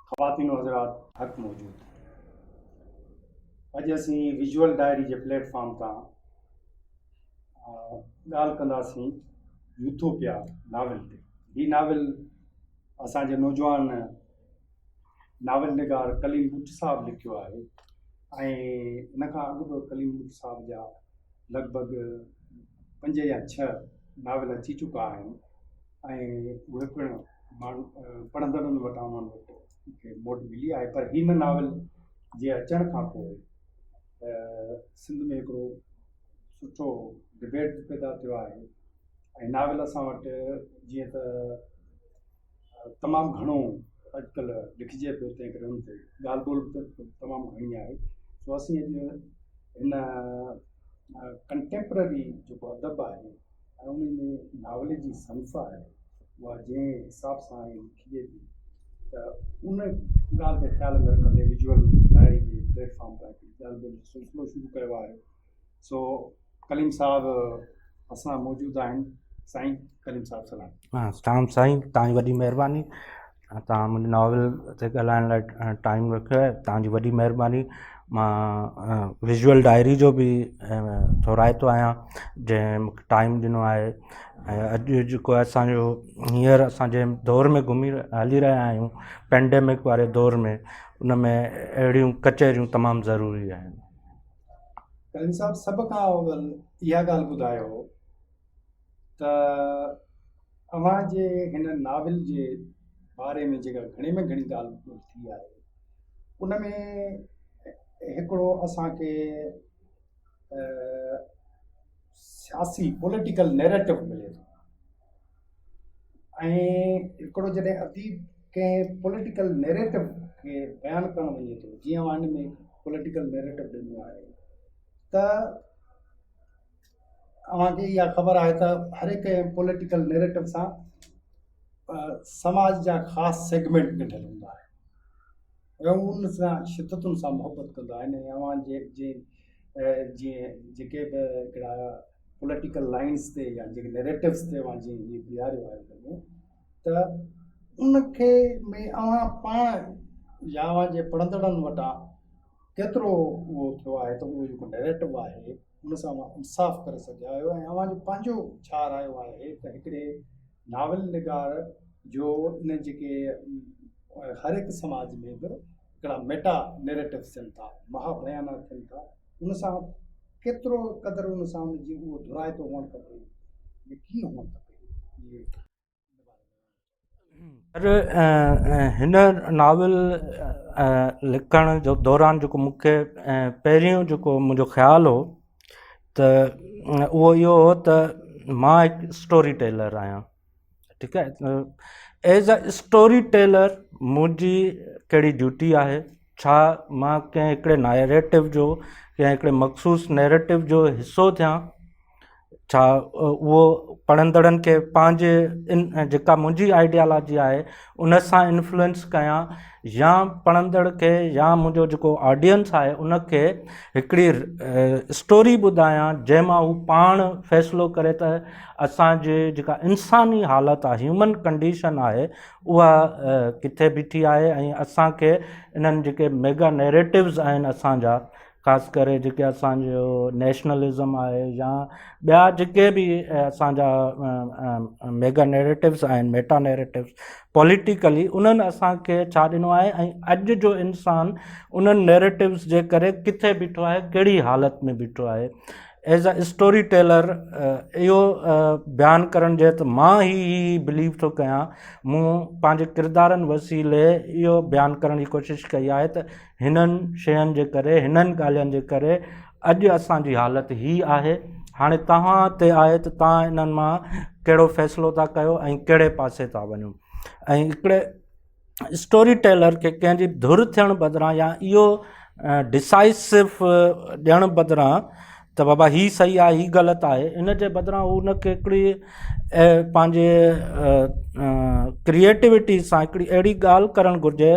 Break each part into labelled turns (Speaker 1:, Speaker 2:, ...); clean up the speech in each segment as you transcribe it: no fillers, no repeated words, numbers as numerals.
Speaker 1: ख़वातीन हज़रात हक़ मौजूद। अॼु असीं विजुअल डायरी जे प्लेटफॉर्म तां ॻाल्हि कंदासीं यूथोपिया नाविल ते। हीउ नाविल असांजे नौजवान नाविल निगार कलीम बुट साहब लिखियो आहे ऐं इन खां अॻु बि कलीम बुट साहब जा लॻभॻि 5 या 6 नाविल अची चुका आहिनि ऐं उहे पिणु माण्हू पढ़ंदड़नि वटां उन्हनि वटि मूंखे मोट मिली आहे। पर हिन नाविल जे अचण खां पोइ सिंध में हिकिड़ो सुठो डिबेट पैदा थियो आहे ऐं नाविल असां वटि जीअं त तमामु घणो अॼुकल्ह लिखिजे पियो, तंहिं करे हुन ते ॻाल्हि ॿोल्हि त तमामु घणी आहे। सो असीं अॼु हिन कंटेम्पररी जेको अदब आहे ऐं उन में नाविल जी संफ़ आहे उहा जंहिं हिसाब सां लिखिजे थी त उन ॻाल्हि खे ख़्याल में रखंदे विजुअल डायरी जे प्लेटफॉर्म तां ॻाल्हि ॿोल्हि जो सिलसिलो शुरू कयो आहे। सो कलीम साहब असां मौजूदु आहिनि। साईं कलीम साहब सलाम।
Speaker 2: सलाम साईं, तव्हांजी वॾी महिरबानी। तव्हां मुंहिंजे नॉवल ते ॻाल्हाइण लाइ टाइम रखियो आहे, तव्हांजी वॾी महिरबानी। मां विजुअल डायरी जो बि थो रायतो आहियां जंहिं मूंखे टाइम ॾिनो आहे। ऐं अॼु जेको आहे असांजो हींअर असां जंहिं दौर में हली रहिया आहियूं, पेंडेमिक वारे दौर में, उन में अहिड़ियूं कचहरियूं तमामु ज़रूरी आहिनि।
Speaker 1: कलीम साहब, सभ खां अवल इहा ॻाल्हि ॿुधायो त अव्हां जे हिन नाविल जे बारे में जेका घणे में घणी ॻाल्हि थी आहे उन में हिकिड़ो असांखे सियासी पॉलिटिकल नैरेटिव मिले थो ऐं हिकिड़ो जॾहिं अदीब कंहिं पॉलिटिकल नैरेटिव खे बयानु करणु वञे थो, जीअं मां हिन में पॉलिटिकल नैरेटिव ॾिनो आहे त अव्हांखे इहा ख़बर आहे त हर हिकु पॉलिटिकल नैरेटिव सां समाज जा ख़ासि सेगमेंट ॾिठल हूंदा आहिनि ऐं उन सां शिदतुनि सां मुहबत कंदा आहिनि। ऐं अव्हां जीअं जेके बि हिकिड़ा पॉलिटिकल लाइन्स ते या जेके नैरेटिव्स ते अव्हां जीअं बीहारियो आहे उन में, त उनखे में अव्हां पाण या अव्हां जे पढ़ंदड़नि वटां केतिरो उहो थियो आहे त उहो जेको नैरेटिव आहे उन सां अव्हां इंसाफ़ करे सघिया आहियो ऐं अव्हांजो पंहिंजो छा रहियो आहे त हिकिड़े नाविल निगार जो इन जेके हर हिकु समाज में बि हिकिड़ा मेटा नैरेटिव थियनि था, महाबयाना थियनि था, उन सां केतिरो क़दुरु उन सां उनजी उहो दुरायतो हुअणु खपे, कीअं हुअणु खपे।
Speaker 2: पर हिन नाविल लिखण जो दौरान जेको मूंखे पहिरियों जेको मुंहिंजो ख़्यालु हो त उहो इहो हो त मां हिकु स्टोरी टेलर आहियां। ठीकु आहे, एज़ अ स्टोरी टेलर मुंहिंजी कहिड़ी ड्यूटी आहे, छा मां कंहिं हिकिड़े नैरेटिव जो, कंहिं हिकिड़े मख़सूस नैरेटिव जो हिसो थियां, छा उहो पढ़ंदड़नि खे पंहिंजे जेका मुंहिंजी आइडियालॉजी आहे उन सां इन्फ्लुएंस कयां, या पढ़ंदड़ खे या मुंहिंजो जेको ऑडियंस आहे उनखे हिकिड़ी स्टोरी ॿुधायां जंहिं मां हू पाण फ़ैसिलो करे त असांजे जेका इंसानी हालत आहे, ह्यूमन कंडीशन आहे, उहा किथे बीठी आहे ऐं असांखे इन्हनि जेके मेगा नैरेटिव्स आहिनि असांजा, ख़ासि करे जेके असांजो नेशनलिज़म आहे या ॿिया जेके बि असांजा मेगा नैरेटिव्स आहिनि, मेटा नैरेटिव्स पॉलिटिकली, उन्हनि असांखे छा ॾिनो आहे ऐं अॼु जो इंसानु उन्हनि नैरेटिव्स जे करे किथे बीठो आहे, कहिड़ी हालत में बीठो आहे। एज़ अ स्टोरी टेलर इहो बयानु करण जे त मां ही बिलीव थो कयां, मूं पंहिंजे किरदारनि वसीले इहो बयानु करण जी कोशिशि कई आहे त हिननि शयुनि जे करे, हिननि ॻाल्हियुनि जे करे अॼु असांजी हालत ही आहे। हाणे तव्हां ते आहे त तव्हां इन्हनि मां कहिड़ो फ़ैसिलो था कयो ऐं कहिड़े पासे था वञो। ऐं हिकिड़े स्टोरी टेलर खे कंहिंजी धुर थियण बदिरां या इहो डिसाइसिव ॾियण बदिरां त बाबा ही सही आहे, ही ग़लति आहे, इन जे बदिरां उनखे हिकिड़ी पंहिंजे क्रिएटिविटी सां हिकिड़ी अहिड़ी ॻाल्हि करणु घुरिजे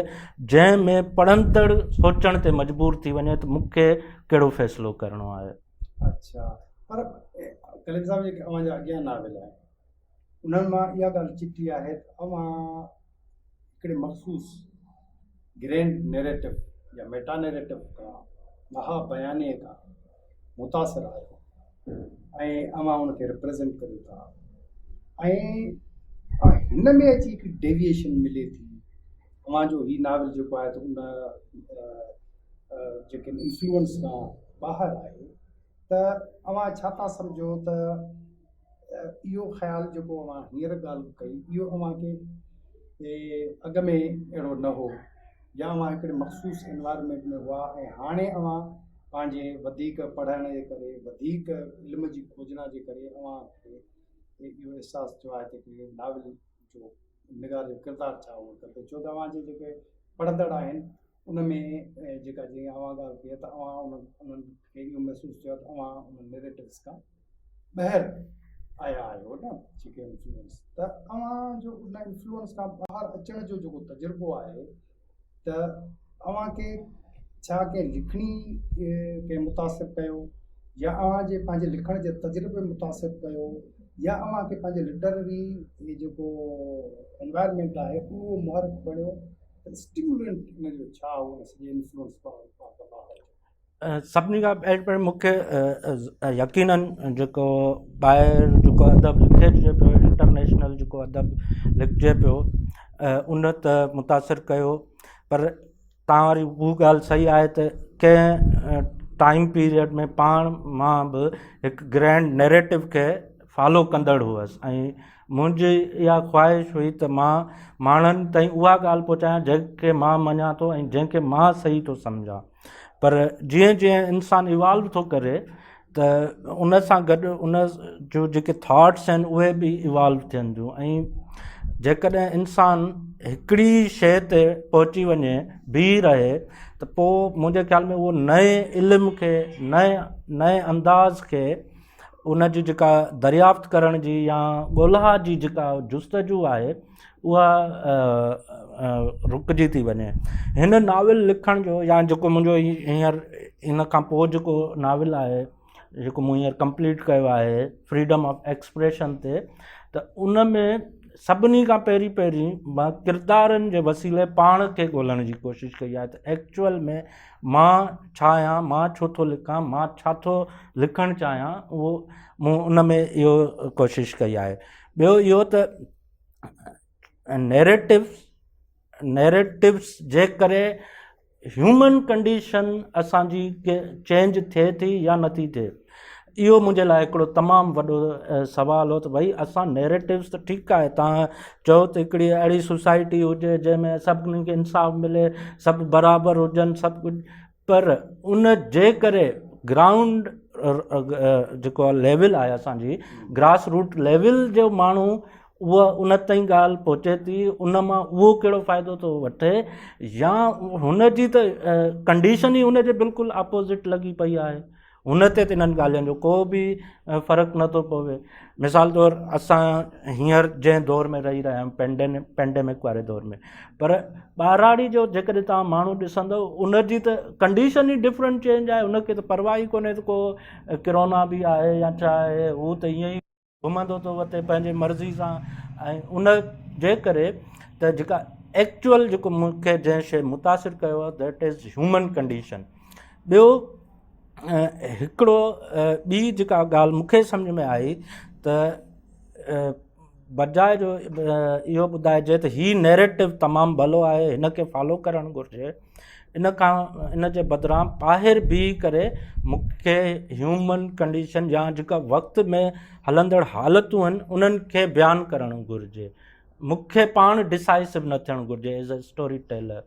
Speaker 2: जंहिं में पढ़ंदड़ सोचण ते मजबूर थी वञे त मूंखे कहिड़ो फ़ैसिलो करिणो आहे।
Speaker 1: अच्छा, पर कलीम साहब जेके अव्हांजा अॻियां नाविल आहे उन्हनि मां इहा ॻाल्हि चिटी आहे त अव्हां हिकिड़े मख़सूस ग्रैंड नैरेटिव या मेटा नैरेटिव खां महाबयाने खां मुतासिर आहियो ऐं अवां उनखे रिप्रेज़ेंट करियो था ऐं हिन में अची हिकु डेविएशन मिले थी अवां जो ही नावल जेको आहे त उन जेके इन्फ्लुएंस खां ॿाहिरि आहे त अवां छा था सम्झो त इहो ख़्यालु जेको अवां हींअर ॻाल्हि कई इहो अवां खे अॻ में अहिड़ो न हो या अवां हिकिड़े मख़सूस एनवायरमेंट में हुआ ऐं हाणे अवां पंहिंजे वधीक पढ़ण जे करे वधीक इल्म जी खोजना जे करे अवां खे इहो अहसासु थियो आहे त कि नावल जो निगार जो किरदारु छा हुअणु खपे छो त अवां जेके पढ़ंदड़ आहिनि उन में जेका जीअं अवां ॻाल्हि कई त अवां उन्हनि खे इहो महसूसु थियो त अवां उन नैरेटिव्स खां ॿाहिरि आया आहियो न जेके इन्फ्लुएंस त अवां जो उन इन्फ्लुएंस खां ॿाहिरि अचण जो जेको तजुर्बो आहे त अवां खे छा के लिखणी खे मुतासिर कयो या अवां जे पंहिंजे लिखण जे तजुर्बे मुतासिर कयो या अवां खे पंहिंजे लिटररी जेको एनवायरमेंट आहे उहो मुहरक बणियो त स्टिमुलेंट इन जो छा हो सॼे इन्फ्लुएंस
Speaker 2: सभिनी खां पहिरीं मूंखे यकीनन जेको ॿाहिरि जेको अदब लिखिजे पियो इंटरनेशनल जेको अदब लिखिजे पियो उन त मुतासिर कयो पर तव्हां वारी उहा ॻाल्हि सही आहे त कंहिं टाइम पीरियड में मां बि हिकु ग्रैंड नैरेटिव खे फॉलो कंदड़ हुअसि ऐं मुंहिंजी इहा ख़्वाहिश हुई त मां माण्हुनि ताईं उहा ॻाल्हि पहुचायां जंहिंखे मां मञा थो ऐं जंहिंखे मां सही थो सम्झां पर जीअं जीअं इंसानु इवॉल्व थो करे त उन सां गॾु उन जो जेके थॉट्स आहिनि उहे बि इवॉल्व थियनि थियूं ऐं जेकॾहिं इंसानु हिकिड़ी शइ ते पहुची वञे बीह रहे त पोइ मुंहिंजे ख़्याल में उहो नए इल्म खे नए अंदाज़ खे उन जी जेका दरियाफ़्त करण जी या ॻोल्हा जी जेका जुस्तजू आहे उहा रुकिजी थी वञे हिन नाविल लिखण जो या जेको मुंहिंजो हींअर इन खां पोइ जेको नाविल आहे जेको मूं हींअर कंप्लीट कयो आहे फ्रीडम ऑफ एक्सप्रेशन ते त उन में सभिनी खां पहिरीं मां किरदारनि जे वसीले पाण खे ॻोल्हण जी कोशिशि कई आहे त एक्चुअल में मां छा आहियां मां छो थो लिखां मां छा थो लिखणु चाहियां उहो मूं उन में इहो कोशिशि कई आहे ॿियो इहो त नैरेटिव्स जे करे ह्यूमन कंडीशन असांजी चेंज थिए थी या नथी थिए इहो मुंहिंजे लाइ हिकिड़ो तमामु वॾो सुवालु हो त भई असां नैरेटिव्स त ठीकु आहे तव्हां चओ त हिकिड़ी अहिड़ी सोसाइटी हुजे जंहिंमें सभिनी खे इंसाफ़ मिले सभु बराबरि हुजनि सभु कुझु पर उन जे करे ग्राउंड जेको लेवल आहे असांजी ग्रास रूट लेवल जो माण्हू उहा उन ताईं ॻाल्हि पहुचे थी उन मां उहो कहिड़ो फ़ाइदो थो वठे या हुन जी त कंडीशन ई हुन जे बिल्कुलु अपोज़िट लॻी पई आहे हुन ते त इन्हनि ॻाल्हियुनि जो को बि फ़र्क़ु नथो पवे मिसाल तौरु असां हींअर जंहिं दौर में रही रहिया आहियूं पेंडेमिक वारे दौर में पर ॿाराड़ी जो जेकॾहिं तव्हां माण्हू ॾिसंदव उन जी त कंडीशन ई डिफरेंट चेंज आहे उनखे त परवाह ई कोन्हे त को किरोना बि आहे या छा आहे हू त ईअं ई घुमंदो थो वठे पंहिंजी मर्ज़ी सां ऐं उन जे करे त जेका एक्चुअल जेको मूंखे जंहिं शइ मुतासिर कयो आहे दैट इज़ ह्यूमन कंडीशन ॿियो हिकिड़ो ॿी जेका ॻाल्हि मूंखे सम्झ में आई त बजाए जो इहो ॿुधाइजे त हीउ नैरेटिव तमामु भलो आहे हिन खे फॉलो करणु घुरिजे इन जे बदिरां ॿाहिरि बीह करे मूंखे ह्यूमन कंडीशन या जेका वक़्त में हलंदड़ हालतूं आहिनि उन्हनि खे बयानु करणु घुरिजे मूंखे पाण डिसाइसिव न थियणु घुरिजे एज़ अ स्टोरी टेलर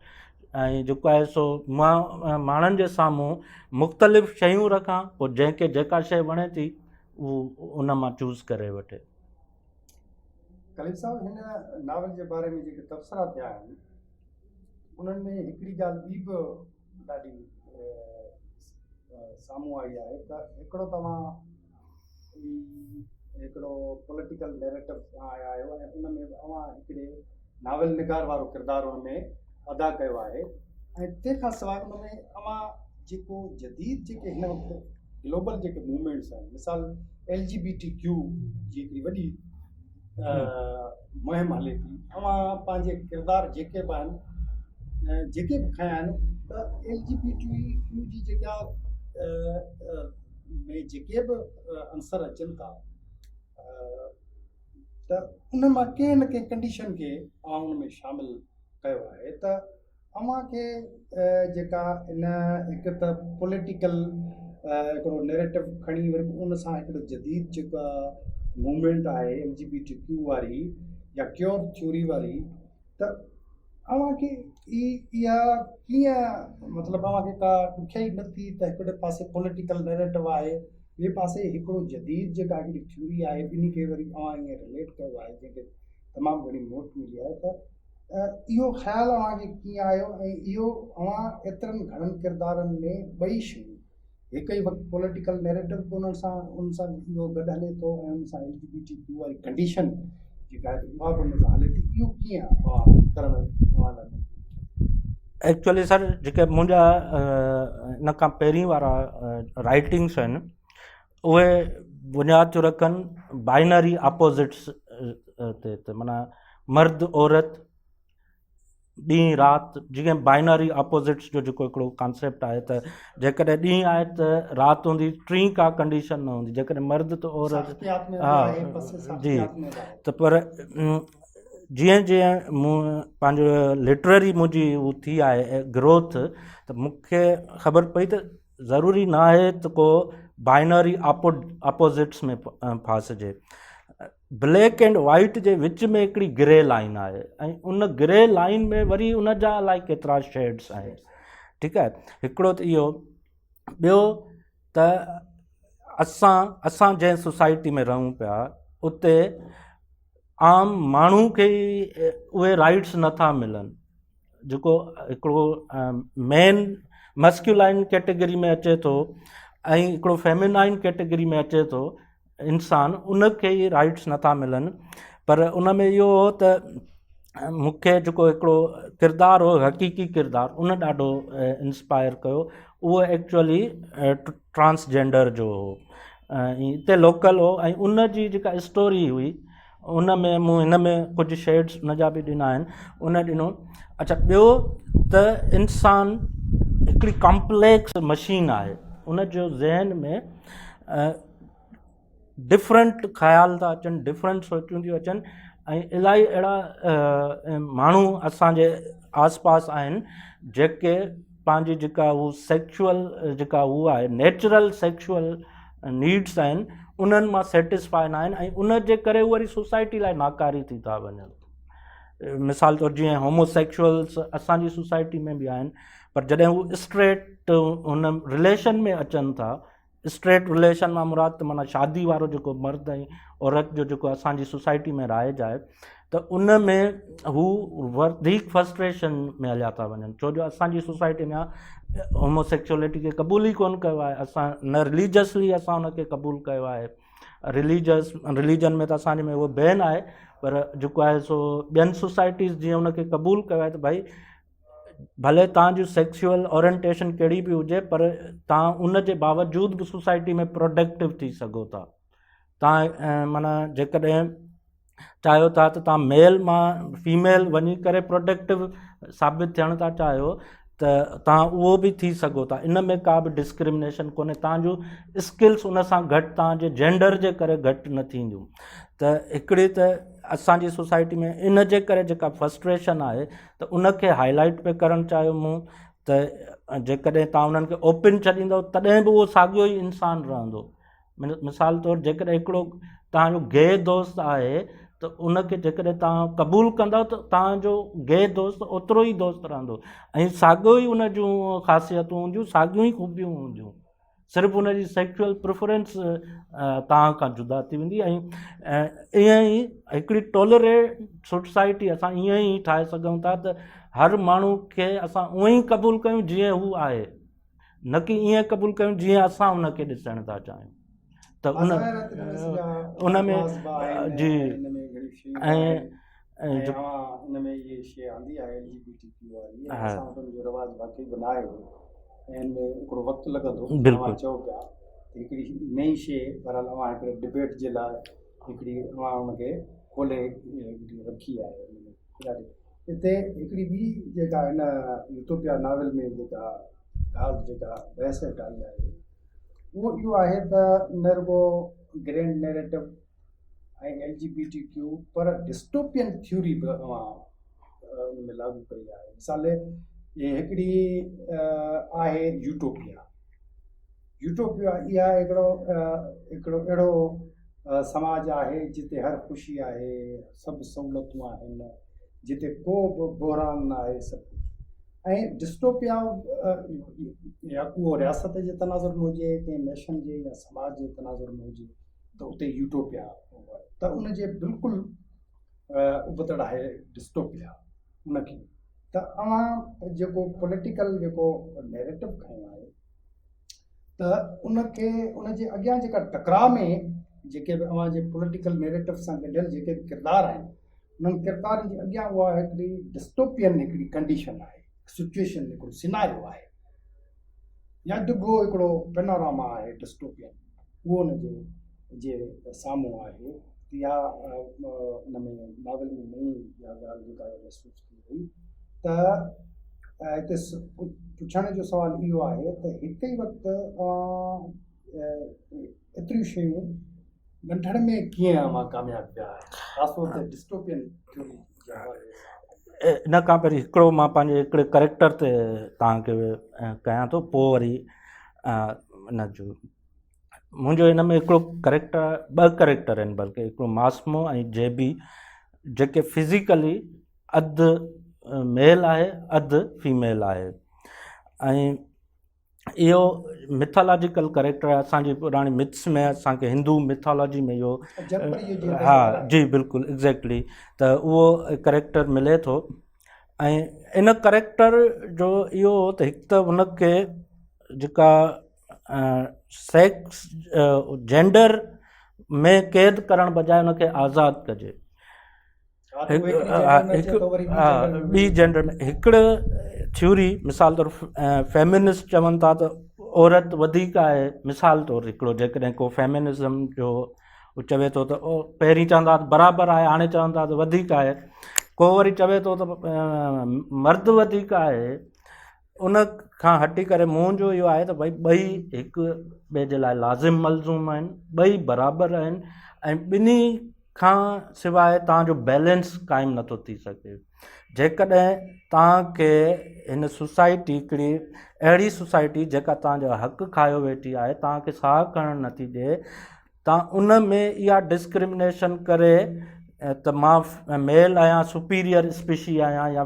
Speaker 2: ऐं जेको आहे सो मां माण्हुनि जे साम्हूं मुख़्तलिफ़ शयूं रखां पोइ जंहिंखे जेका शइ वणे थी उहो उन मां चूज़ करे वठे
Speaker 1: कलीम साहब हिन नावल जे बारे में जेके तबसरा थिया आहिनि उन्हनि में हिकिड़ी ॻाल्हि ॿी बि ॾाढी साम्हूं आई आहे त हिकिड़ो तव्हां हिकिड़ो पॉलिटिकल नैरेटिव सां आया आहियो ऐं उन में तव्हां हिकिड़े नावल निगार वारो किरदारु हुन में अदा कयो आहे ऐं तंहिंखां सवाइ उन में तव्हां जेको जदीद जेके हिन वक़्तु ग्लोबल जेके मूवमेंट्स आहिनि मिसाल LGBTQ जी हिकिड़ी वॾी मुहिम हले थी तव्हां पंहिंजे किरदार जेके बि आहिनि जेके बि खयां आहिनि त LGBTQ जी जेका में जेके बि अंसर अचनि था त उन मां कंहिं न कंहिं कंडीशन खे आउं उन में शामिलु कयो आहे त अव्हांखे जेका इन हिकु त पॉलिटिकल हिकिड़ो नैरेटिव खणी वरी उन सां हिकिड़ो जदीद जेका मूवमेंट आहे LGBTQ वारी या क्योर थ्योरी वारी त अव्हांखे इहा कीअं मतिलबु अव्हांखे का ॾुखियाई न थी त हिकिड़े पासे पॉलिटिकल नैरेटिव आहे ॿिए पासे हिकिड़ो जदीद जेका हिकिड़ी थ्योरी आहे ॿिन्ही खे वरी अव्हां ईअं रिलेट कयो आहे जंहिंखे तमामु घणी नोट मिली आहे त इहो ख़्यालु अव्हांखे कीअं आयो ऐं इहो अव्हां एतिरनि घणनि किरदारनि में ॿई शयूं हिकु ई वक़्तु पॉलिटिकल नैरेटिव बि उन सां इहो गॾु हले थो ऐं उन सां LGBTQ वारी कंडीशन जेका आहे उहा बि उन सां हले थी इहो कीअं करणु
Speaker 2: एक्चुअली सर जेके मुंहिंजा इन खां पहिरीं वारा राइटिंग्स आहिनि उहे बुनियाद थो रखनि बाइनरी अपोज़िट्स ते माना मर्द औरत ॾींहुं राति जीअं बाइनरी अपोज़िट्स जो जेको हिकिड़ो कॉन्सेप्ट आहे त जेकॾहिं ॾींहुं आहे त राति हूंदी टी का कंडीशन न हूंदी जेकॾहिं मर्द त औरत जी त पर जीअं जीअं मूं पंहिंजो लिटररी मुंहिंजी हू थी आहे ग्रोथ त मूंखे ख़बर पई त ज़रूरी न आहे त को बाइनरी अपोज़िट्स में फासिजे ब्लैक एंड वाइट जे विच में हिकिड़ी ग्रे लाइन आहे ऐं उन ग्रे लाइन में वरी उन जा अलाए केतिरा शेड्स आहिनि ठीकु आहे हिकिड़ो त इहो ॿियो त असां जंहिं सोसाइटी में रहूं पिया उते आम माण्हू खे उहे राइट्स नथा मिलनि जेको हिकिड़ो मेन मस्क्यूलाइन कैटेगरी में अचे थो ऐं हिकिड़ो फेमिनाइन कैटेगरी में अचे थो इंसान उनखे ई राइट्स नथा मिलनि पर उन में इहो हो त मूंखे जेको हिकिड़ो किरदारु हो हक़ीक़ी किरदारु उन ॾाढो इंस्पायर कयो उहो एक्चुअली ट्रांसजेंडर जो हो हिते लोकल हो ऐं उन जी जेका स्टोरी हुई उन में मूं हिन में कुझु शेड्स उन जा बि ॾिना आहिनि उन ॾिनो अच्छा ॿियो त इंसान हिकिड़ी कॉम्प्लेक्स मशीन आहे उन जो ज़हन में डिफरेंट ख़्याल था अचनि डिफरेंट सोचूं थियूं अचनि ऐं इलाही अहिड़ा माण्हू असांजे आसपास आहिनि जेके पंहिंजी जेका हू सेक्शुअल जेका हू आहे नेचुरल सेक्शुअल नीड्स आहिनि उन्हनि मां सेटिस्फाई न आहिनि ऐं उन जे करे वरी सोसाइटी लाइ नाकारी थी था वञनि मिसाल तौरु जीअं होमोसेक्शुअल्स असांजी सोसाइटी में बि आहिनि पर जॾहिं हू स्ट्रेट हुन रिलेशन में अचनि था स्ट्रेट रिलेशन मां मुराद त माना शादी वारो जेको मर्द ऐं औरत जो जेको असांजी सोसाइटी में राइज आहे त उन में हू वधीक फ्रस्ट्रेशन में हलिया था वञनि छो जो असांजी सोसाइटी में होमोसेक्सुअलिटी खे क़बूल ई कोन कयो आहे असां न रिलीजियसली असां उनखे क़बूल कयो आहे रिलीजन में त असांजे में उहो बैन आहे पर जेको आहे सो ॿियनि सोसाइटीज़ जीअं उनखे क़बूल कयो आहे त भई भले तव्हांजी सेक्सुअल ओरिएंटेशन कहिड़ी बि हुजे पर तव्हां उन जे बावजूद बि सोसाइटी में प्रोडक्टिव थी सघो था तव्हां माना जेकॾहिं चाहियो था त तव्हां मेल मां फीमेल वञी करे प्रोडक्टिव साबित थियण था चाहियो त तव्हां उहो बि थी सघो था इन में का बि डिस्क्रिमिनेशन कोन्हे तव्हांजो स्किल्स उन सां घटि तव्हांजे जेंडर जे करे घटि न थींदियूं त हिकिड़ी त असांजी सोसाइटी में इन जे करे जेका फ्रस्ट्रेशन आहे त उनखे हाईलाइट पे करणु चाहियो मूं त जेकॾहिं तव्हां उन्हनि खे ओपन छॾींदव तॾहिं बि उहो साॻियो ई इंसानु रहंदो मिसाल तौरु जेकॾहिं हिकिड़ो तव्हांजो गे दोस्त आहे त उनखे जेकॾहिं तव्हां क़बूल कंदव त तव्हांजो गे दोस्त ओतिरो ई दोस्त रहंदो ऐं साॻियो ई उन जूं ख़ासियतूं हूंदियूं साॻियूं ई ख़ूबियूं हूंदियूं सिर्फ़ु उनजी सेक्शुअल प्रिफरेंस तव्हां खां जुदा थी वेंदी ऐं ईअं ई हिकिड़ी टॉलरेट सोसाइटी असां ईअं ई ठाहे सघूं था त हर माण्हू खे असां उअं ई क़बूल कयूं जीअं हू आहे न की ईअं क़बूल कयूं जीअं असां उनखे ॾिसण था चाहियूं त उन में जी
Speaker 1: हिकिड़ो वक़्तु लॻंदो चओ पिया हिकिड़ी नई शइ बहरहाल अव्हां हिकिड़े डिबेट जे लाइ हिकिड़ी अव्हां हुनखे खोले रखी आहे हिते हिकिड़ी ॿी जेका हिन यूटोपिया नावल में जेका ॻाल्हि जेका बहस हेठि आई आहे उहो इहो आहे त न रुॻो ग्रैंड नैरेटिव ऐं LGBTQ पर डिस्टोपियन थ्योरी बि उन में लागू कई आहे। मिसाल ये हिकिड़ी आहे यूटोपिया इहा हिकिड़ो अहिड़ो समाज आहे जिते हर ख़ुशी आहे, सभु सहूलियतूं आहिनि, जिते को बि बहिरान न आहे सभु कुझु। ऐं डिस्टोपिया या उहो रियासत जे तनाज़ुर में हुजे कंहिं नेशन जे या समाज जे तनाज़ुर में हुजे त उते यूटोपिया त उनजे बिल्कुलु उबतड़ आहे डिस्टोपिया उनखे। त अवां जेको पॉलिटिकल जेको नैरेटिव खयो आहे त उनखे उनजे अॻियां जेका टकराव में जेके बि अवां जे पॉलिटिकल नैरेटिव सां गॾियल जेके बि किरदार आहिनि उन्हनि किरदारनि जे अॻियां उहा हिकिड़ी डिस्टोपियन हिकिड़ी कंडीशन आहे, सिचुएशन हिकिड़ो सिनारियो आहे या डिघो हिकिड़ो पेनोरामा आहे डिस्टोपियन, उहो उनजे जे साम्हूं आहे। या उन में नावल में नई इहा ॻाल्हि जेका महसूस थी वई त हिते पुछण जो सुवाल इहो आहे त हिकु ई वक़्तु एतिरियूं शयूं ॻंढण में कीअं मां कामयाबु थिया आहे, ख़ासि तौर ते डिस्टोपियन थ्योरी जे हवाले सां।
Speaker 2: इन खां पहिरीं हिकिड़ो मां पंहिंजे हिकिड़े करेक्टर ते तव्हांखे कयां थो, पोइ वरी इन जो मुंहिंजो हिन में हिकिड़ो करेक्टर, ॿ करेक्टर आहिनि बल्कि, हिकिड़ो मास्मो ऐं जेबी, जेके फिज़िकली अधु मेल आहे अधु फीमेल आहे। ऐं इहो मिथोलॉजिकल करेक्टर आहे असांजी पुराणी मिथ्स में, असांखे हिंदू मिथोलॉजी में इहो हा जी बिल्कुलु एग्ज़ैक्टली त उहो करेक्टर मिले थो। ऐं इन करेक्टर जो इहो त हिकु त उनखे जेका सेक्स जेंडर में क़ैद करण बजाए उनखे आज़ादु कजे। ॿी जेंडर में हिकिड़े थ्योरी मिसाल तौरु फेमिनिस्ट चवनि था त औरत वधीक आहे, मिसाल तौरु हिकिड़ो जेकॾहिं को फेमिनिज़म जो चवे थो त पहिरीं चवंदा बराबरि आहे, हाणे चवंदा त वधीक आहे, को वरी चवे थो त मर्द वधीक आहे। उन खां हटी करे मुंहिंजो इहो आहे त भई ॿई हिकु ॿिए जे लाइ लाज़िम मलज़ूम आहिनि, ॿई बराबरि आहिनि ऐं ॿिन्ही खां सवाइ तव्हांजो बैलेंस क़ाइमु नथो थी सघे। जेकॾहिं तव्हांखे हिन सोसाइटी हिकिड़ी अहिड़ी सोसाइटी जेका तव्हांजा हक़ खायो वेठी आहे, तव्हांखे साह खणणु नथी ॾिए, तव्हां उन में इहा डिस्क्रिमिनेशन करे त मां मेल आहियां सुपीरियर स्पीशी आहियां या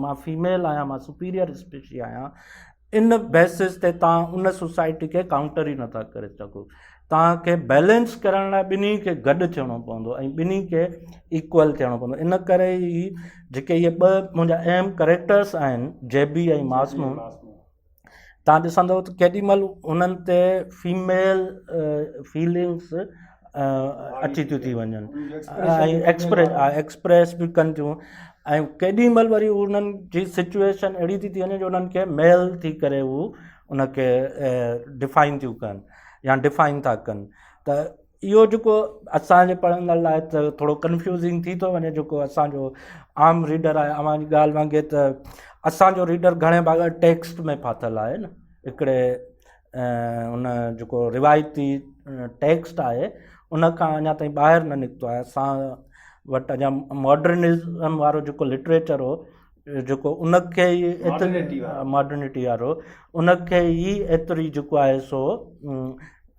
Speaker 2: मां फीमेल आहियां मां सुपीरियर स्पीशी आहियां, इन बेसिस ते तव्हां उन सोसाइटी खे काउंटर ई नथा करे सघो। तव्हांखे बैलेंस करण लाइ ॿिन्ही खे गॾु थियणो पवंदो ऐं ॿिन्ही खे इक्वल थियणो पवंदो। इन करे ई जेके इहे ॿ मुंहिंजा अहम करेक्टर्स आहिनि जेबी ऐं मास्मो, तव्हां ॾिसंदव त केॾीमहिल उन्हनि ते फीमेल फीलिंग्स अची थियूं थी वञनि ऐं एक्सप्रेस बि कनि थियूं, ऐं केॾीमहिल वरी उन्हनि जी सिचुएशन अहिड़ी थी वञे जो उन्हनि खे मेल थी करे उहो उनखे डिफाइन थियूं कनि या डिफाइन था कनि। त इहो जेको असांजे पढ़ंदड़ लाइ त थोरो कंफ्यूज़िंग थी थो वञे, जेको असांजो आम रीडर आहे अवां जी ॻाल्हि वांगुरु त असांजो रीडर घणे भाॻ टेक्स्ट में फाथल आहे न, हिकिड़े उन जेको रिवायती टेक्स्ट आहे उन खां अञा ताईं ॿाहिरि न निकितो आहे। असां वटि अञा मॉडर्निज़म वारो जेको लिटरेचर हो जेको उनखे ई मॉडर्निटी वारो उनखे ई एतिरी जेको आहे सो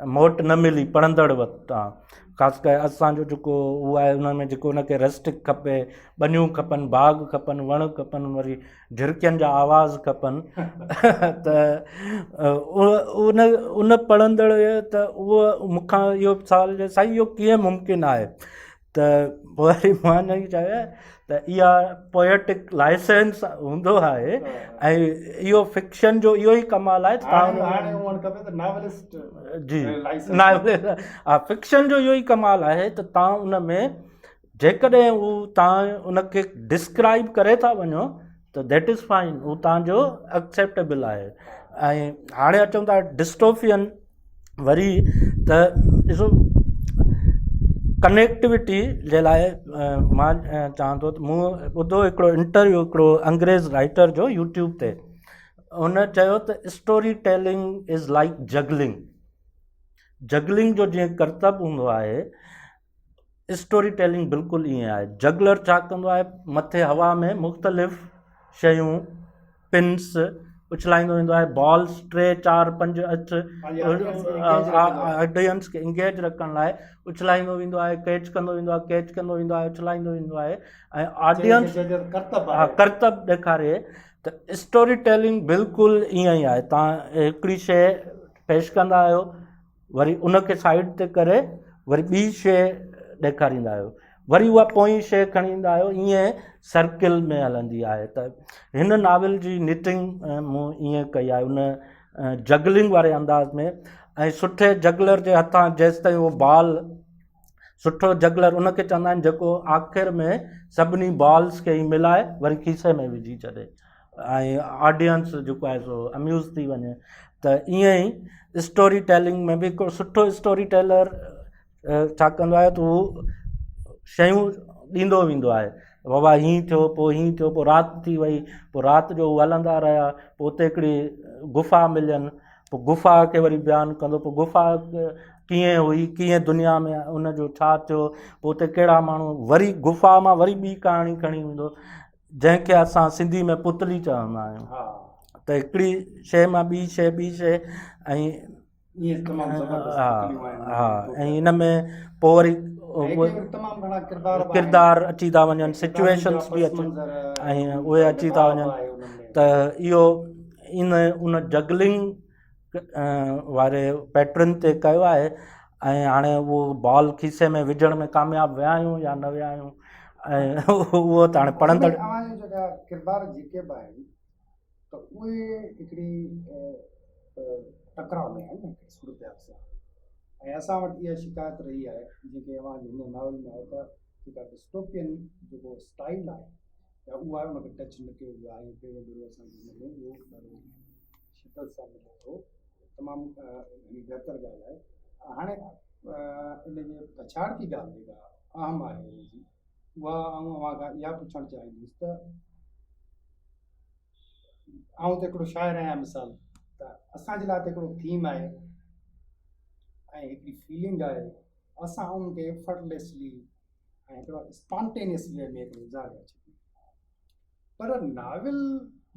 Speaker 2: मोट न मिली पढ़ंदड़ वटां, ख़ासि करे असांजो जेको उहो आहे उन में जेको उनखे रेस्टिक खपे, ॿनियूं खपनि, बाग खपनि, वण खपनि, वरी झिरकियुनि जा आवाज़ खपनि त उन पढ़ंदड़ त उहो मूंखां इहो सवाल साईं इहो कीअं मुमकिन आहे, त पोइ वरी मां न चयो त इहा पोएटिक लाइसेंस हूंदो आहे ऐं इहो फिक्शन जो इहो ई कमाल आहे जी, हा फिक्शन जो इहो ई कमाल आहे त तव्हां उन में जेकॾहिं उहो तव्हां उनखे डिस्क्राइब करे था वञो त दैट इज़ फाइन, उहो तव्हांजो एक्सेप्टेबल आहे। ऐं हाणे अचूं था डिस्टोपियन वरी, त ॾिसो कनेक्टिविटी जे लाइ मां चवां थो त मूं ॿुधो हिकिड़ो इंटरव्यू हिकिड़ो अंग्रेज़ राइटर जो यूट्यूब ते, हुन चयो त story telling is like juggling. Juggling जो जीअं करतब हूंदो आहे, स्टोरी टेलिंग बिल्कुलु ईअं आहे। जगलर छा कंदो आहे, मथे हवा में मुख़्तलिफ़ शयूं पिन्स उछलाईंदो वेंदो आहे, बॉल्स 3, 4, 5 ऑडियंस खे इंगेज रखण लाइ उछलाईंदो वेंदो आहे, कैच कंदो वेंदो आहे, कैच कंदो वेंदो आहे, उछलाईंदो वेंदो आहे ऐं ऑडियंस करतब ॾेखारे। त स्टोरी टेलिंग बिल्कुलु ईअं ई आहे। तव्हां हिकिड़ी शइ पेश कंदा आहियो, वरी उनखे साइड ते करे वरी ॿी शइ ॾेखारींदा आहियो, वरी उहा पोइ शइ खणी ईंदा आहियो, ईअं सर्किल में हलंदी आहे। त हिन नाविल जी निटिंग मूं ईअं कई आहे, उन जगलिंग वारे अंदाज़ में। ऐं सुठे जगलर जे हथां जेसि ताईं उहो बॉल, सुठो जगलर उनखे चवंदा आहिनि जेको आख़िर में सभिनी बॉल्स खे ई मिलाए वरी खीसे में विझी छॾे ऐं ऑडियंस जेको आहे सो अम्यूज़ थी वञे। त ईअं ई स्टोरी टेलिंग में बि हिकिड़ो सुठो स्टोरी टेलर छा कंदो आहे त उहो शयूं ॾींदो वेंदो आहे, बाबा हीअं थियो, पोइ हीअं थियो, पोइ राति थी वई, पोइ राति जो उहे हलंदा रहिया, पोइ उते हिकिड़ी गुफ़ा मिलियनि, पोइ गुफ़ा खे वरी बयानु कंदो, पोइ गुफ़ा कीअं हुई, कीअं दुनिया में उनजो छा थियो, पोइ उते कहिड़ा माण्हू, वरी गुफ़ा मां वरी ॿी कहाणी खणी ईंदो, जंहिंखे असां सिंधी में पुतली चवंदा आहियूं। त हिकिड़ी शइ मां ॿी शइ ऐं ऐं हिन में पोइ वरी किरदार अची था वञनि, सिचुएशन्स बि अचनि ऐं उहे अची था वञनि। त इहो उन जगलिंग वारे पैटर्न ते कयो आहे। ऐं हाणे उहो बॉल खीसे में विझण में कामयाबु विया आहियूं या न विया आहियूं, ऐं उहो त हाणे पढ़ंदड़
Speaker 1: किरदार जेके बि आहिनि त उहे हिकिड़ी टकराव में आहिनि सूरत सां। ऐं असां वटि इहा शिकायत रही आहे, जेके अवां हिन नावल में आहे त जेका डिस्टोपियन जेको स्टाइल आहे या उहा आहे, उनखे टच न कयो वियो आहे। पहिरियों भेरो असांखे हिन में उहो ॾाढो शिदत सां मिले थो, तमामु बहितर ॻाल्हि आहे। हाणे इन जे पछाड़ जी ॻाल्हि जेका अहम आहे हिनजी, उहा अवां खां इहा पुछणु चाहींदुसि त आउं त हिकिड़ो शाइर आहियां मिसाल, त असांजे लाइ त हिकिड़ो थीम आहे ऐं हिकिड़ी फीलिंग आहे, असां उनखे एफर्टलेसली ऐं हिकिड़ो स्पॉन्टेनियस वे में हिकिड़ो इज़ार करे छॾियो। पर नाविल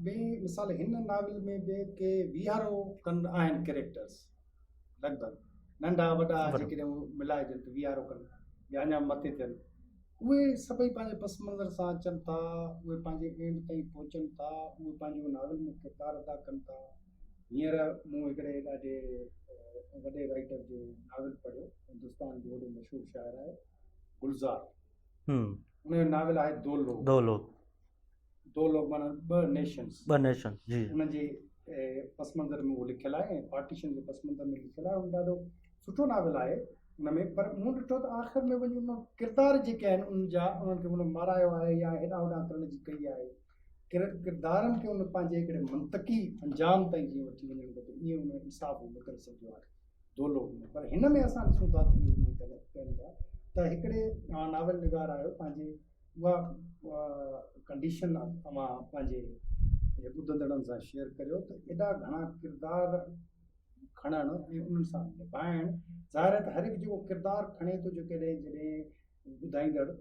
Speaker 1: में मिसाल हिन नाविल में बि के वीहारो कंदा आहिनि कैरेक्टर्स, लॻभॻि नंढा वॾा जेकॾहिं मिलाइजनि त वीहारो कनि या अञा मथे थियनि, उहे सभई पंहिंजे पस मंज़र सां अचनि था, उहे पंहिंजे एंड ताईं पहुचनि था, उहे पंहिंजो नाविल में किरदारु अदा कनि था। हींअर मूं हिकिड़े ॾाढे वॾे राइटर जो नाविल पढ़ियो, हिंदुस्तान जो वॾो मशहूरु शाइर आहे गुलज़ार, उनजो नाविल आहे दो लोग माना ॿ नेशन्स जी। उनजे पस मंज़र में उहो लिखियलु आहे ऐं पार्टीशन जे पस मंज़र में लिखियलु आहे। उन ॾाढो सुठो नाविल आहे उन में। पर मूं ॾिठो त आख़िर में वञी उन किरदार जेके आहिनि उनजा, उन्हनि खे उन मारायो आहे या हेॾां होॾां करण जी कई आहे, किरदारनि खे उन पंहिंजे हिकिड़े मंतकी अंजाम ताईं जीअं वठी वञणु घुरिजे, ईअं उन इंसाफ़ न करे सघियो आहे दो लोग में। पर हिन में असां ॾिसूं था त हिकिड़े नाविल निगार आहियो, पंहिंजे उहा कंडीशन तव्हां पंहिंजे ॿुधंदड़नि सां शेयर करियो त एॾा घणा किरदार खणणु ऐं उन्हनि सां निभाइणु, ज़ाहिर आहे त हर हिकु जेको किरदारु खणे थो जेकॾहिं जॾहिं ॿुधाईंदड़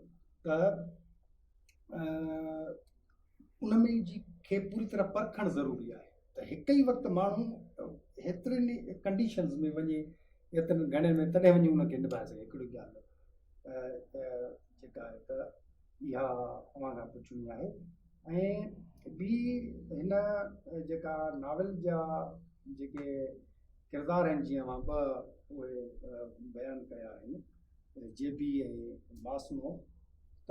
Speaker 1: त उन में जी खे पूरी तरह परखणु ज़रूरी आहे। त हिकु ई वक़्तु माण्हू हेतिरनि कंडीशन्स में वञे, एतिरनि घणे में, तॾहिं वञी उनखे निभाए सघे। हिकिड़ी ॻाल्हि जेका आहे त इहा अवां खां पुछणी आहे। ऐं ॿी हिन जेका नाविल जा जेके किरदार आहिनि, जीअं मां ॿ उहे बयानु कया आहिनि, जेबी ऐं मासनो, त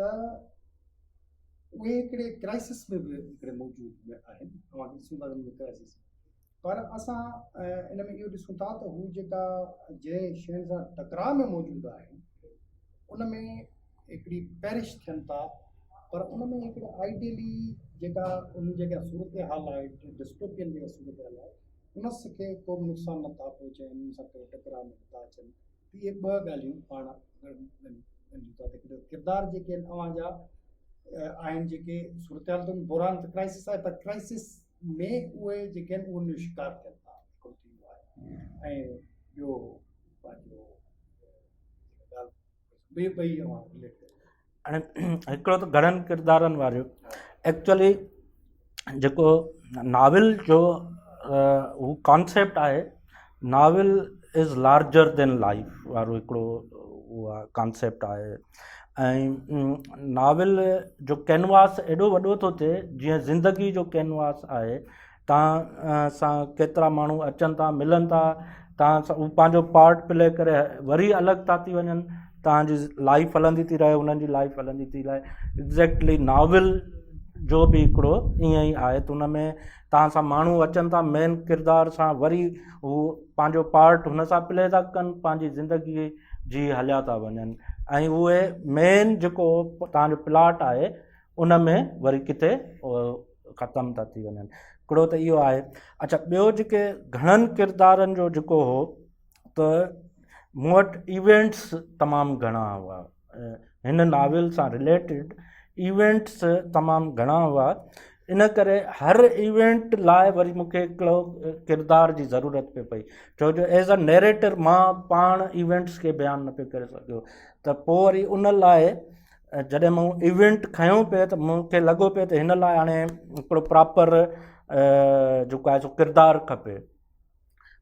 Speaker 1: उहे हिकिड़े क्राइसिस में बि हिकिड़े मौजूदु आहिनि। तव्हां ॾिसूं था क्राइसिस, पर असां इन में इहो ॾिसूं था त हू जेका जंहिं शयुनि सां टकराव में मौजूदु आहिनि उन में हिकिड़ी पैरिश थियनि था, पर उन में हिकिड़े आइडियली जेका उन जेका सूरत हाल आहे, डिस्टोपियन जेका सूरत हाल आहे, उन खे को बि नुक़सानु नथा पहुचाइनि, उन सां को टकराव में नथा अचनि। इहे ॿ ॻाल्हियूं पाण किरदार जेके आहिनि अव्हांजा आहिनि जेके सूरत हाल त बुरहान त क्राइसिस आहे, पर क्राइसिस में उहे जेके आहिनि उन जो शिकार थियनि था, हिकिड़ो थींदो आहे। ऐं ॿियो पंहिंजो ॿई अव्हां रिलेट कयो।
Speaker 2: हाणे हिकिड़ो त घणनि किरदारनि वारो एक्चुअली जेको नाविल जो हू कॉन्सेप्ट आहे, novel is larger than life वारो हिकिड़ो उहा कॉन्सेप्ट आहे। ऐं नाविल जो कैनवास एॾो वॾो थो थिए जीअं ज़िंदगी जो कैनवास आहे। तव्हां सां केतिरा माण्हू अचनि था, मिलनि था, तव्हां सां हू पंहिंजो पार्ट प्ले करे वरी अलॻि था थी वञनि, तव्हांजी लाइफ हलंदी थी रहे, उन्हनि जी लाइफ हलंदी थी रहे। एग्ज़ैक्टली नाविल जो बि हिकिड़ो ईअं ई आहे, त उन में तव्हां सां माण्हू अचनि था मेन किरदार सां, वरी हू पंहिंजो पार्ट हुन सां प्ले था कनि, पंहिंजी ज़िंदगी जी हलिया था वञनि, ऐं उहे मेन जेको तव्हांजो प्लॉट आहे उन में वरी किथे ख़तमु था थी वञनि। हिकिड़ो त इहो आहे। अच्छा, ॿियो जेके घणनि किरदारनि जो जेको हो, त मूं वटि इवेंट्स तमामु घणा हुआ, हिन नाविल सां रिलेटेड इवेंट्स तमामु घणा हुआ। इन करे हर इवेंट लाइ वरी मूंखे हिकिड़ो किरदार जी ज़रूरत पई पई, छो जो एज़ अ नैरेटर मां पाण इवेंट्स खे बयानु न पियो करे सघियो। त पोइ वरी उन लाइ जॾहिं मूं इवेंट खयों पियो त मूंखे लॻो पियो त हिन लाइ हाणे हिकिड़ो प्रॉपर जेको आहे सो किरदारु खपे,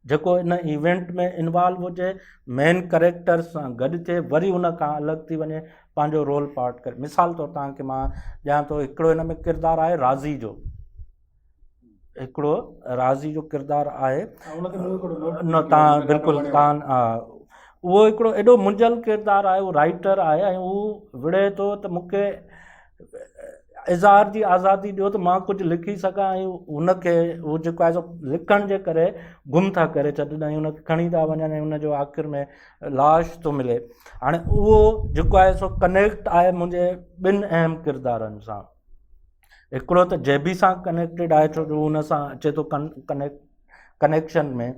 Speaker 2: जेको इन इवेंट में इन्वॉल्व हुजे, मेन करेक्टर सां गॾु थिए, वरी उन खां अलॻि थी वञे, पंहिंजो रोल पार्ट करे। मिसाल तौरु तव्हांखे मां ॾियां थो, हिकिड़ो हिन में किरदारु आहे राज़ी जो, हिकिड़ो राज़ी जो किरदारु आहे। न तव्हां बिल्कुलु तव्हां उहो हिकिड़ो एॾो मुंझल किरदारु आहे, उहो राइटर आहे ऐं उहो विड़े थो त मूंखे इज़हार जी आज़ादी ॾियो त मां कुझु लिखी सघां, ऐं हुनखे उहो जेको आहे सो लिखण जे करे गुम था करे छॾनि ऐं हुनखे खणी था वञनि ऐं हुनजो आख़िर में लाश थो मिले। हाणे उहो जेको आहे सो कनेक्ट आहे मुंहिंजे ॿिनि अहम किरदारनि सां। हिकिड़ो त जेबी सां कनेक्टेड आहे, छो जो हुन सां अचे थो कनेक्शन में।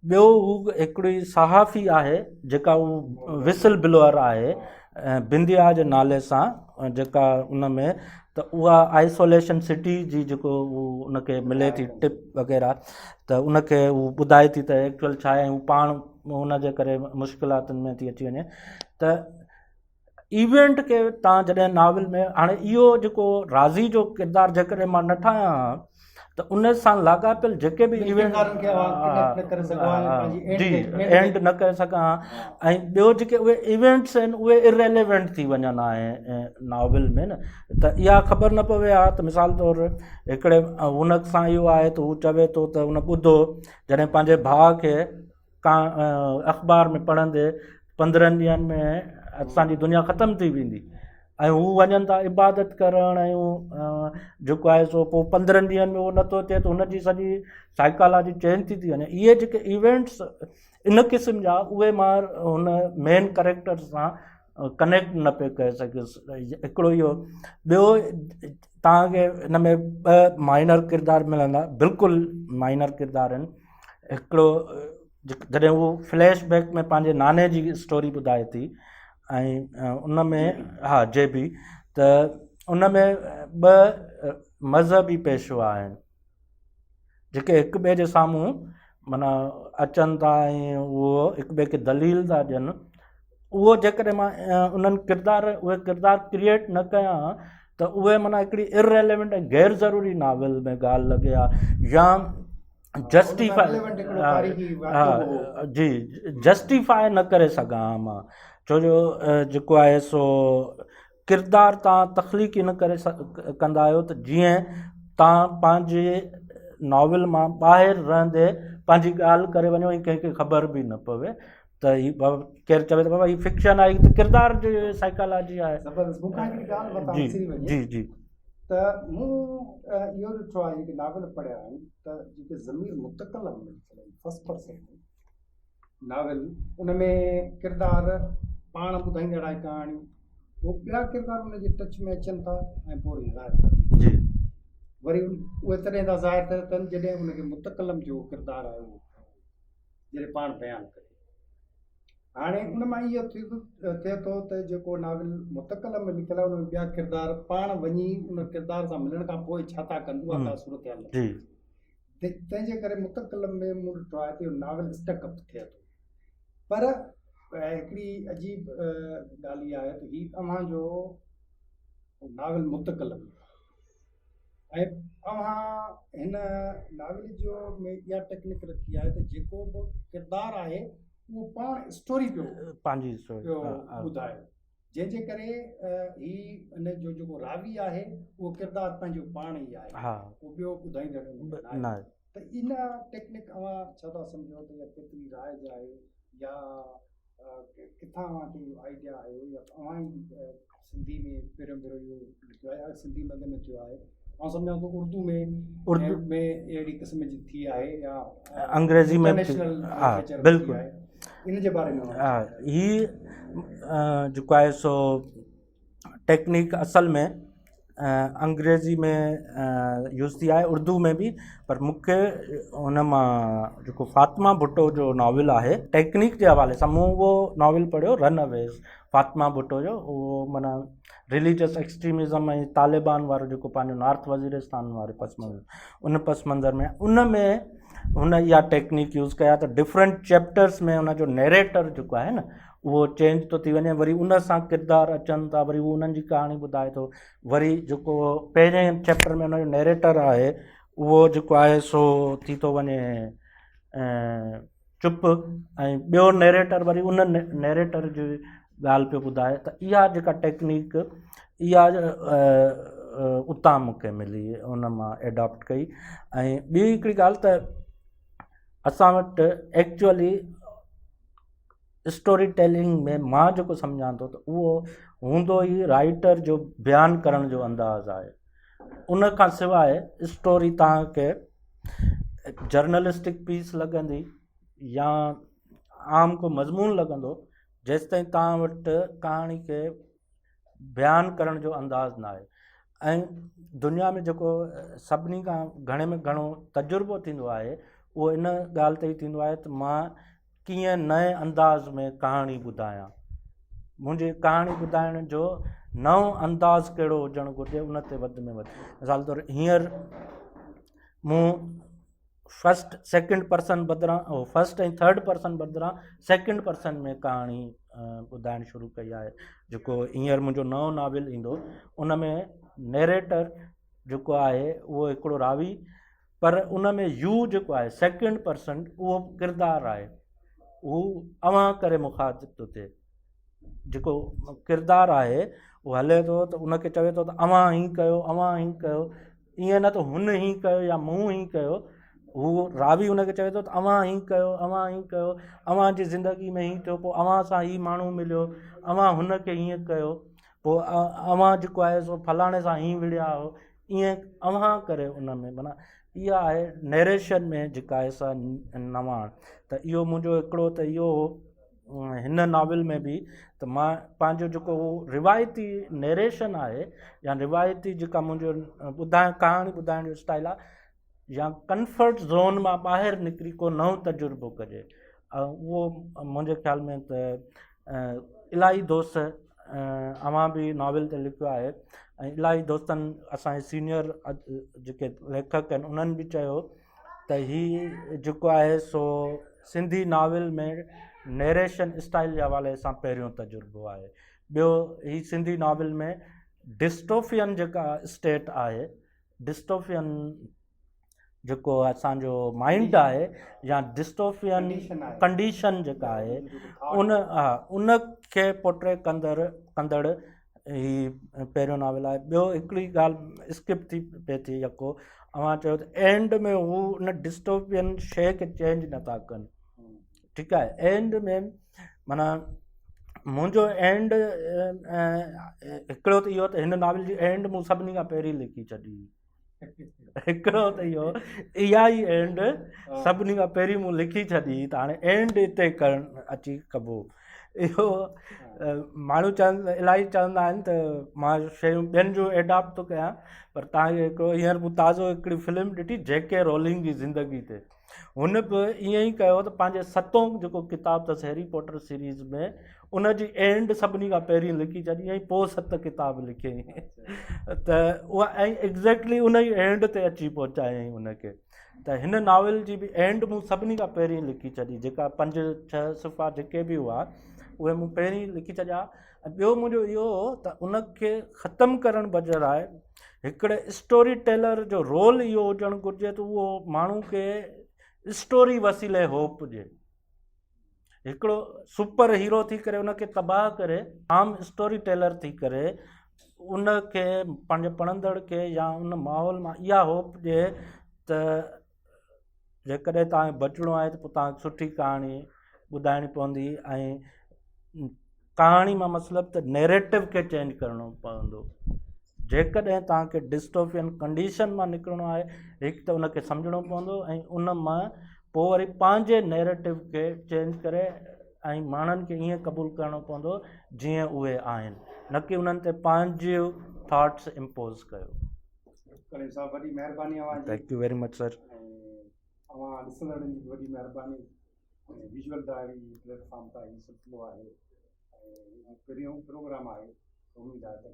Speaker 2: ॿियो हू हिकिड़ी सहाफ़ी आहे जेका हू विसल ब्लोअर आहे बिंदिया जे नाले सां, जेका उन में त उहा आइसोलेशन सिटी जी जेको उनखे मिले थी टिप वग़ैरह, त उनखे हू ॿुधाए थी त एक्चुअल छा आहे, हू पाण हुन जे करे मुश्किलातुनि में थी अची वञे। त इवेंट खे तव्हां जॾहिं नाविल में, हाणे इहो जेको राज़ी जो किरदारु जेकॾहिं मां न ठाहियां हा त उन सां लाॻापियल जेके बि इवेंट जी एंड न करे सघां, ऐं ॿियो जेके उहे इवेंट्स आहिनि उहे इरेलीवेंट थी वञनि आहे नाविल में न, त इहा ख़बर न पवे हा। त मिसाल तौरु हिकिड़े हुन सां इहो आहे त हू चवे थो त हुन ॿुधो जॾहिं पंहिंजे भाउ खे का अख़बार में पढ़ंदे 15 ॾींहंनि में असांजी दुनिया ख़तमु थी वेंदी, ऐं हू वञनि था इबादत करणु, ऐं हू जेको आहे सो पोइ 15 ॾींहंनि में उहो नथो थिए त हुनजी सॼी साइकोलॉजी चेंज थी वञे। इहे जेके इवेंट्स इन क़िस्म जा, उहे मां हुन मेन करेक्टर सां कनेक्ट न पियो करे सघियुसि। हिकिड़ो इहो। ॿियो तव्हांखे हिन में 2 माइनर किरदार मिलंदा, बिल्कुलु माइनर किरदार आहिनि। हिकिड़ो जॾहिं उहो फ्लैशबैक में पंहिंजे नाने जी स्टोरी ॿुधाए थी, ऐं उन में हा जेबी, त उन में 2 मज़हबी पेशवा आहिनि जेके हिक ॿिए जे साम्हूं माना अचनि था ऐं उहो हिक ॿिए खे दलील था ॾियनि। उहो जेकॾहिं मां उन्हनि उहे किरदार क्रिएट न कयां त उहे माना हिकिड़ी इरेलीवेंट ऐं गैर ज़रूरी नाविल में ॻाल्हि लॻे हा, या जी जस्टिफाई न करे सघां मां, छो जो जेको आहे सो किरदारु तव्हां तख़लीक़ न करे कंदा आहियो त जीअं तव्हां पंहिंजे नाविल मां ॿाहिरि रहंदे पंहिंजी ॻाल्हि करे वञो ऐं कंहिंखे ख़बर बि न पवे त हीअ केरु चवे त बाबा हीअ फिक्शन आहे, त किरदार जी साइकोलॉजी आहे। जी जी जी
Speaker 1: त मूं इहो ॾिठो आहे, जेके नाविल पढ़िया आहिनि त जेके ज़मीर मुतकलम फर्स्ट पर्सन नाविल, उन में किरदार पाण ॿुधाईंदड़ आहे कहाणी, पोइ ॿिया किरदार उन जे टच में अचनि था ऐं पोइ ज़ाहिर था
Speaker 2: जी,
Speaker 1: वरी उहे तॾहिं था ज़ाहिर थियनि जॾहिं उनखे मुतकलम जो किरदारु आहे उहो जॾहिं पाण बयानु करे। हाणे उन मां इहो थिए थो त जेको नाविल मुतकल में लिखियलु आहे उन में ॿिया किरदार पाण वञी उन किरदार सां मिलण खां पोइ छा था कनि उहा का सूरत हाल
Speaker 2: जी
Speaker 1: तंहिंजे करे मुतकल में मूं ॾिठो आहे त इहो नाविल स्टकअप थिए थो। पर हिकिड़ी अजीब ॻाल्हि इहा आहे त हीउ तव्हांजो नाविल मुतकल ऐं तव्हां हिन नाविल जो में इहा टेक्निक रखी आहे त जेको बि किरदारु आहे उहो पाण स्टोरी पियो
Speaker 2: पंहिंजी स्टोरी
Speaker 1: ॿुधाए, जंहिंजे करे ही हिन जो जेको रावी आहे उहो किरदारु पंहिंजो पाण ई आहे,
Speaker 2: हा
Speaker 1: उहो ॿियो ॿुधाईंदड़
Speaker 2: न
Speaker 1: त इन टेक्निक तव्हां छा था सम्झो त इहा केतिरी राइज आहे या किथां तव्हांखे इहो आइडिया आयो या तव्हां ई सिंधी में पहिरियों इहो लिखियो आहे या सिंधी मद में थियो आहे? मां सम्झां थो उर्दू में अहिड़ी क़िस्म जी थी आहे या
Speaker 2: अंग्रेज़ी में हा बिल्कुलु
Speaker 1: इन जे बारे में
Speaker 2: हा ही जेको आहे सो टेक्निक असल में अंग्रेज़ी में यूज़ थी आहे, उर्दू में बि, पर मूंखे हुन मां जेको फातिमा भुट्टो जो नॉविल आहे टेक्निक जे हवाले सां मूं उहो नॉविल पढ़ियो रन अवेज़ फातिमा भुट्टो जो। उहो माना रिलीजियस एक्सट्रीमिज़म ऐं तालिबान वारो जेको पंहिंजो नॉर्थ वज़ीरिस्तान वारे उन पस मंज़र में उन में हुन इहा टेक्निक यूज़ कया त डिफरेंट चैप्टर्स में हुन जो नैरेटर जेको आहे न उहो चेंज थो थी वञे, वरी उन सां किरदार अचनि था, वरी उहो उन्हनि जी कहाणी ॿुधाए थो, वरी जेको पहिरें चैप्टर में हुनजो नैरेटर आहे उहो जेको आहे सो थी थो वञे चुप, ऐं ॿियो नैरेटर वरी उन नैरेटर जी ॻाल्हि पियो ॿुधाए। त इहा जेका टेक्निक इहा उतां मूंखे मिली, उन मां एडॉप्ट कई। ऐं ॿी हिकिड़ी ॻाल्हि त असां वटि एक्चुअली स्टोरी टेलिंग में मां जेको सम्झां थो त उहो हूंदो ई राइटर जो बयानु करण जो अंदाज़ आहे। उन खां सवाइ स्टोरी तव्हांखे जर्नलिस्टिक पीस लॻंदी या आम को मज़मून लॻंदो जेसि ताईं तव्हां वटि कहाणी खे बयानु करण जो अंदाज़ न आहे। ऐं दुनिया में जेको सभिनी खां घणे में घणो तजुर्बो थींदो आहे उहो इन ॻाल्हि ते ई थींदो आहे त मां कीअं नए अंदाज़ में कहाणी ॿुधायां, मुंहिंजे कहाणी ॿुधाइण जो नओं अंदाज़ कहिड़ो हुजणु घुरिजे, उन ते वधि में वधि। मिसाल तौरु हींअर मूं फस्ट सेकेंड पर्सन बदिरां फस्ट ऐं थर्ड पर्सन बदिरां सेकेंड पर्सन में कहाणी ॿुधाइणु शुरू कई आहे। जेको हींअर मुंहिंजो नओं नॉविल ईंदो उन में नैरेटर जेको आहे उहो हिकिड़ो रावी, पर उन में यू जेको आहे सेकेंड पर्सन उहो किरदारु आहे, उहो अवां करे मुखातिब थो थिए। जेको किरदारु आहे उहो हले थो त उनखे चवे थो त अवां हीअं कयो, अवां हीअं कयो, ईअं न त हुन हीअं कयो या मूं हीअं कयो, हू रावी हुनखे चवे थो त अवां हीअं कयो, अवां हीअं कयो, अवां जी ज़िंदगी में हीअं थियो, पोइ अवां सां हीअ माण्हू मिलियो, अवां हुनखे हीअं कयो, पोइ अवां जेको आहे सो फलाणे सां हीअं विड़िया हो, ईअं अवां करे उन में माना इहा आहे नैरेशन में जेका आहे सा नवां। त इहो मुंहिंजो हिकिड़ो त इहो हिन नॉविल में बि त मां पंहिंजो जेको रिवायती नैरेशन आहे या रिवायती जेका मुंहिंजो कहाणी ॿुधाइण जो स्टाइल आहे या कंफर्ट ज़ोन मां ॿाहिरि निकिरी को नओं तजुर्बो कजे, उहो मुंहिंजे ख़्याल में त इलाही दोस्त अवां बि नॉविल ते लिखियो आहे ऐं इलाही दोस्तनि असांजे सीनियर जेके लेखक आहिनि उन्हनि बि चयो त हीअ जेको आहे सो सिंधी नॉविल में नैरेशन स्टाइल जे हवाले सां पहिरियों तजुर्बो आहे। ॿियो ही सिंधी नॉविल में डिस्टोफियन जेका स्टेट आहे, डिस्टोफियन जेको असांजो माइंड आहे या डिस्टोफियन कंडीशन जेका आहे उन खे पोर्ट्रे कंदड़ ही पहिरियों नॉविल आहे। ॿियो हिकिड़ी ॻाल्हि स्किप थी पए थी यको, अवां चयो त एंड में हू उन डिस्टोपियन शइ खे चेंज नथा कनि, ठीकु आहे, एंड में माना मुंहिंजो एंड हिकिड़ो त इहो त हिन नॉविल जी एंड मूं सभिनी खां पहिरीं लिखी छॾी, हिकिड़ो त इहो इहा ई एंड सभिनी खां पहिरीं मूं लिखी छॾी, त हाणे एंड हिते करणु अची कबो। इहो माण्हू इलाही चवंदा आहिनि त मां शयूं ॿियनि जो एडॉप्ट थो कयां, पर तव्हांखे हिकिड़ो हींअर मूं ताज़ो हिकिड़ी फिल्म ॾिठी जेके रोलिंग जी ज़िंदगी ते, हुन बि ईअं ई कयो त पंहिंजे सतों जेको किताबु अथसि हैरी पॉटर सीरीज़ में उन जी एंड सभिनी खां पहिरीं लिखी छॾी ऐं पोइ 7 किताब लिखियईं त उहा ऐं एग्ज़ैक्टली उन ई एंड ते अची पहुचायईं हुनखे। त हिन नाविल जी बि एंड मूं सभिनी खां पहिरीं लिखी छॾी, जेका 5-6 सुफ़ा जेके बि हुआ उहे मूं पहिरीं लिखी छॾिया। ऐं ॿियो मुंहिंजो इहो हो त उनखे ख़तमु करणु बजाए हिकिड़े स्टोरी टेलर जो रोल इहो हुजणु घुरिजे त उहो माण्हू खे स्टोरी वसीले होप हुजे, हिकिड़ो सुपर हीरो थी करे उनखे तबाह करे आम स्टोरी टेलर थी करे उनखे पंहिंजे पढ़ंदड़ खे या उन माहौल मां इहा होप ॾिए त जेकॾहिं तव्हांखे बचिणो आहे त पोइ तव्हांखे सुठी कहाणी ॿुधाइणी पवंदी। ऐं कहाणी मां मतिलबु त नैरेटिव खे चेंज करिणो पवंदो। जेकॾहिं तव्हांखे डिस्टोपियन कंडीशन मां निकिरणो आहे हिकु त उनखे सम्झणो पवंदो ऐं उन मां पोइ वरी पंहिंजे नैरेटिव खे चेंज करे ऐं माण्हुनि खे ईअं क़बूलु करिणो पवंदो जीअं उहे आहिनि, न की उन्हनि ते पंहिंजियूं थॉट्स इम्पोज़ कयो।
Speaker 1: करीम साहब वॾी महिरबानी अवां जी।
Speaker 2: Thank you very much sir.
Speaker 1: अवां ॾिसंदड़नि जी वॾी महिरबानी। विजुअल डायरी प्लेटफॉर्म तां ही सिलसिलो आहे ऐं पहिरियों प्रोग्राम आहे, उमेदु आहे त